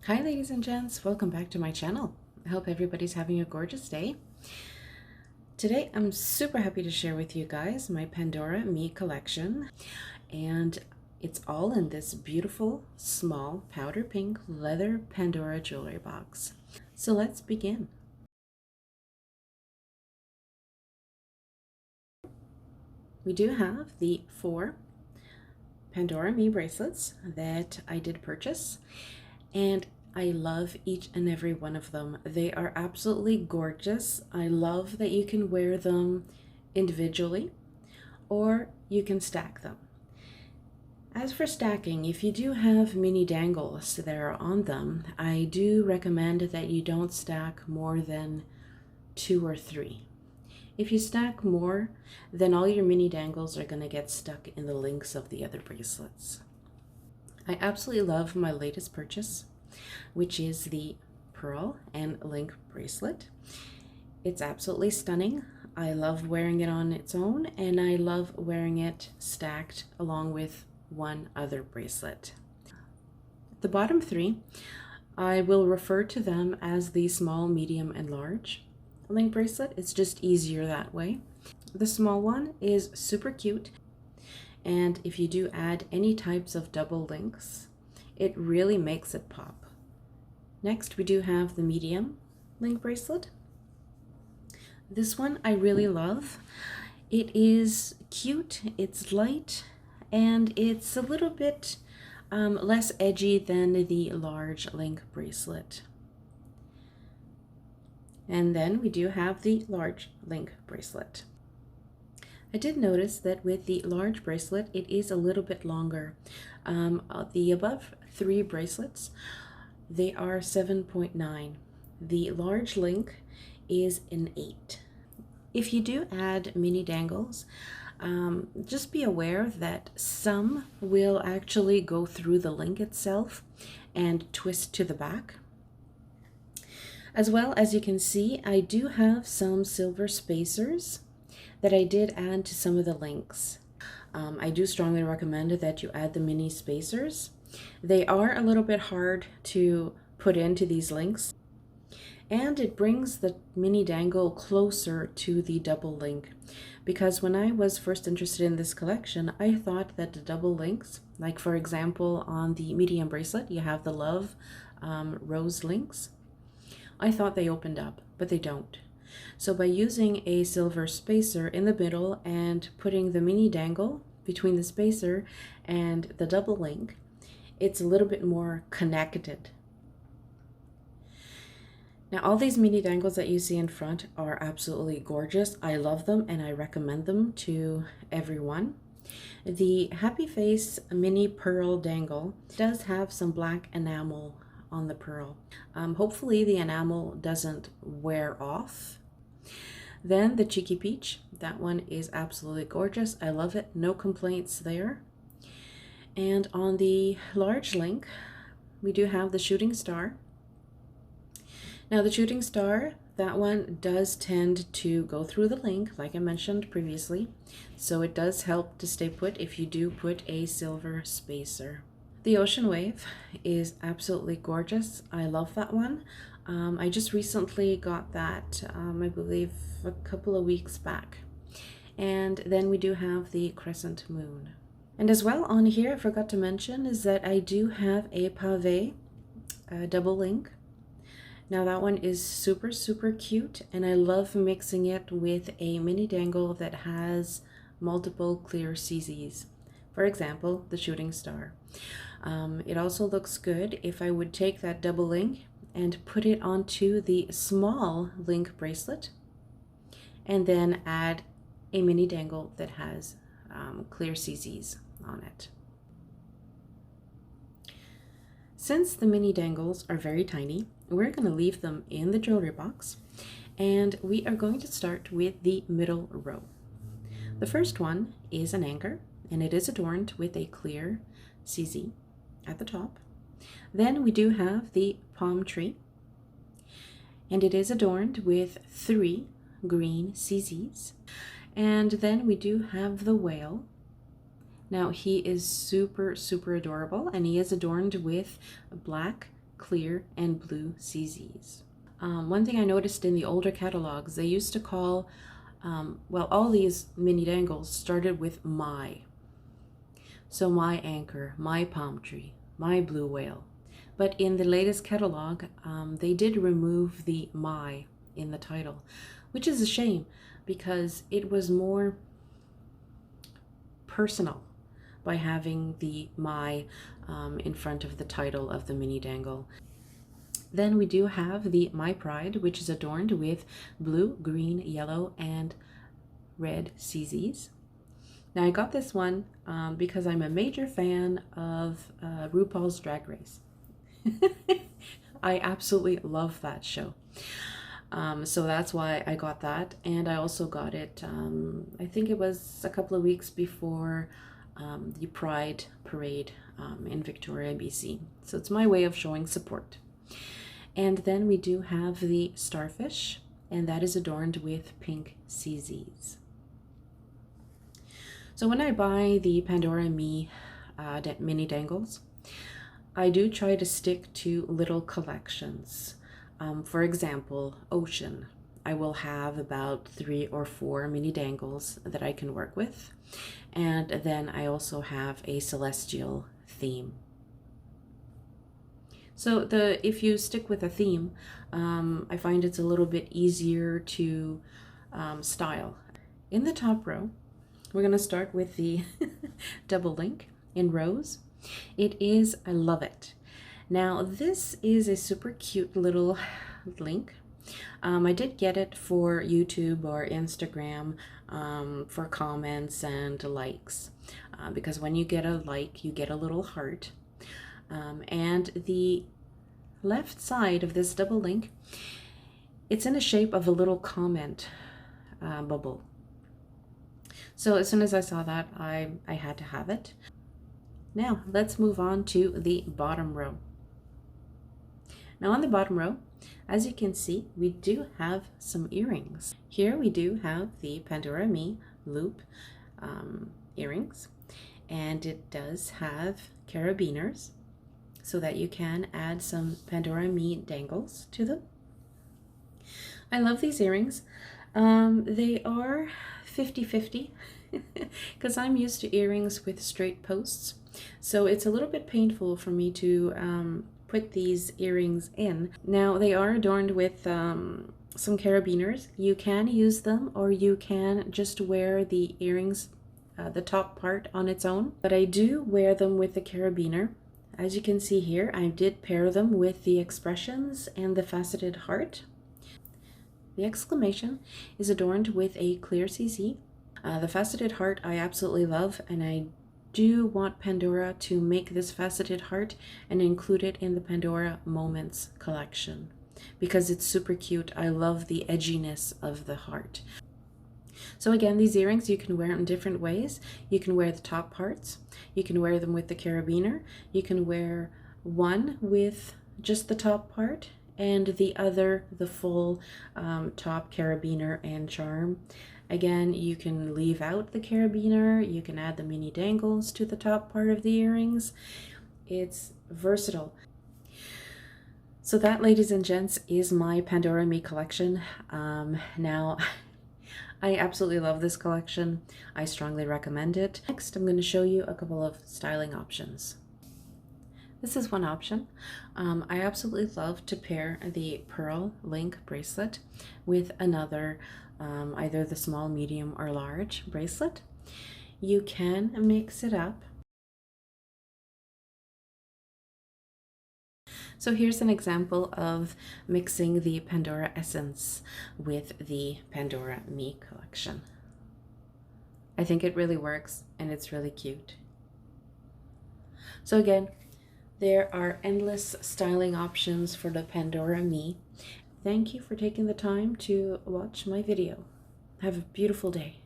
Hi ladies and gents, welcome back to my channel. I hope everybody's having a gorgeous day. Today I'm super happy to share with you guys my Pandora ME collection, and it's all in this beautiful small powder pink leather Pandora jewelry box. So let's begin. We do have the 4 Pandora ME bracelets that I did purchase, and I love each and every one of them. They are absolutely gorgeous. I love that you can wear them individually or you can stack them. As for stacking, if you do have mini dangles that are on them, I do recommend that you don't stack more than 2 or 3. If you stack more, then all your mini dangles are going to get stuck in the links of the other bracelets. I absolutely love my latest purchase, which is the pearl and link bracelet. It's absolutely stunning. I love wearing it on its own, and I love wearing it stacked along with one other bracelet. The bottom 3, I will refer to them as the small, medium, and large link bracelet. It's just easier that way. The small one is super cute, and if you do add any types of double links, it really makes it pop. Next, we do have the medium link bracelet. This one I really love. It is cute, it's light, and it's a little bit less edgy than the large link bracelet. And then we do have the large link bracelet. I did notice that with the large bracelet, it is a little bit longer. The above 3 bracelets, they are 7.9. The large link is an 8. If you do add mini dangles, just be aware that some will actually go through the link itself and twist to the back. As well, as you can see, I do have some silver spacers that I did add to some of the links. I do strongly recommend that you add the mini spacers. They are a little bit hard to put into these links, and it brings the mini dangle closer to the double link, because when I was first interested in this collection, I thought that the double links, like for example on the medium bracelet you have the love rose links, I thought they opened up, but they don't. So by using a silver spacer in the middle and putting the mini dangle between the spacer and the double link, it's a little bit more connected. Now, all these mini dangles that you see in front are absolutely gorgeous. I love them and I recommend them to everyone. The Happy Face mini pearl dangle does have some black enamel on the pearl. Hopefully the enamel doesn't wear off. Then the Cheeky Peach, that one is absolutely gorgeous. I love it, no complaints there. And on the large link, we do have the Shooting Star. Now the Shooting Star, that one does tend to go through the link, like I mentioned previously, so it does help to stay put if you do put a silver spacer. The Ocean Wave is absolutely gorgeous. I love that one. I just recently got that, I believe a couple of weeks back. And then we do have the Crescent Moon. And as well on here, I forgot to mention, is that I do have a Pavé double link. Now that one is super, super cute, and I love mixing it with a mini dangle that has multiple clear CZs. For example, the Shooting Star. It also looks good if I would take that double link and put it onto the small link bracelet and then add a mini dangle that has clear CZs on it. Since the mini dangles are very tiny, we're going to leave them in the jewelry box, and we are going to start with the middle row. The first one is an anchor, and it is adorned with a clear CZ at the top. Then we do have the palm tree, and it is adorned with 3 green CZs. And then we do have the whale. Now he is super, super adorable, and he is adorned with black clear, and blue CZs. One thing I noticed in the older catalogs, they used to call, well, all these mini dangles started with my. So my anchor, my palm tree, my blue whale. But in the latest catalog, they did remove the my in the title, which is a shame because it was more personal by having the my in front of the title of the mini dangle. Then we do have the My Pride, which is adorned with blue, green, yellow, and red CZs. Now I got this one because I'm a major fan of RuPaul's Drag Race. I absolutely love that show. So that's why I got that. And I also got it, I think it was a couple of weeks before the Pride Parade in Victoria, BC. So it's my way of showing support. And then we do have the Starfish, and that is adorned with pink CZs. So when I buy the Pandora ME mini dangles, I do try to stick to little collections. For example, Ocean. I will have about 3 or 4 mini dangles that I can work with. And then I also have a celestial theme. So if you stick with a theme, I find it's a little bit easier to style. In the top row, we're going to start with the double link in rose. I love it. Now this is a super cute little link. I did get it for YouTube or Instagram for comments and likes, because when you get a like, you get a little heart. And the left side of this double link, it's in the shape of a little comment bubble. So as soon as I saw that, I had to have it. Now let's move on to the bottom row. Now on the bottom row, as you can see, we do have some earrings. Here we do have the Pandora ME loop earrings, and it does have carabiners so that you can add some Pandora ME dangles to them. I love these earrings. They are 50-50 because I'm used to earrings with straight posts, so it's a little bit painful for me to put these earrings in. Now they are adorned with some carabiners. You can use them, or you can just wear the earrings, the top part on its own, but I do wear them with the carabiner. As you can see here, I did pair them with the expressions and the faceted heart. The exclamation is adorned with a clear CZ. The faceted heart I absolutely love, and I do want Pandora to make this faceted heart and include it in the Pandora Moments collection because it's super cute. I love the edginess of the heart. So again, these earrings you can wear in different ways. You can wear the top parts, you can wear them with the carabiner, you can wear one with just the top part and the other the full top carabiner and charm. Again, you can leave out the carabiner, you can add the mini dangles to the top part of the earrings. It's versatile. So that, ladies and gents, is my Pandora ME collection. Now, I absolutely love this collection. I strongly recommend it. Next, I'm going to show you a couple of styling options. This is one option. I absolutely love to pair the pearl link bracelet with another, either the small, medium, or large bracelet. You can mix it up. So here's an example of mixing the Pandora Essence with the Pandora ME collection. I think it really works and it's really cute. So again, there are endless styling options for the Pandora ME. Thank you for taking the time to watch my video. Have a beautiful day.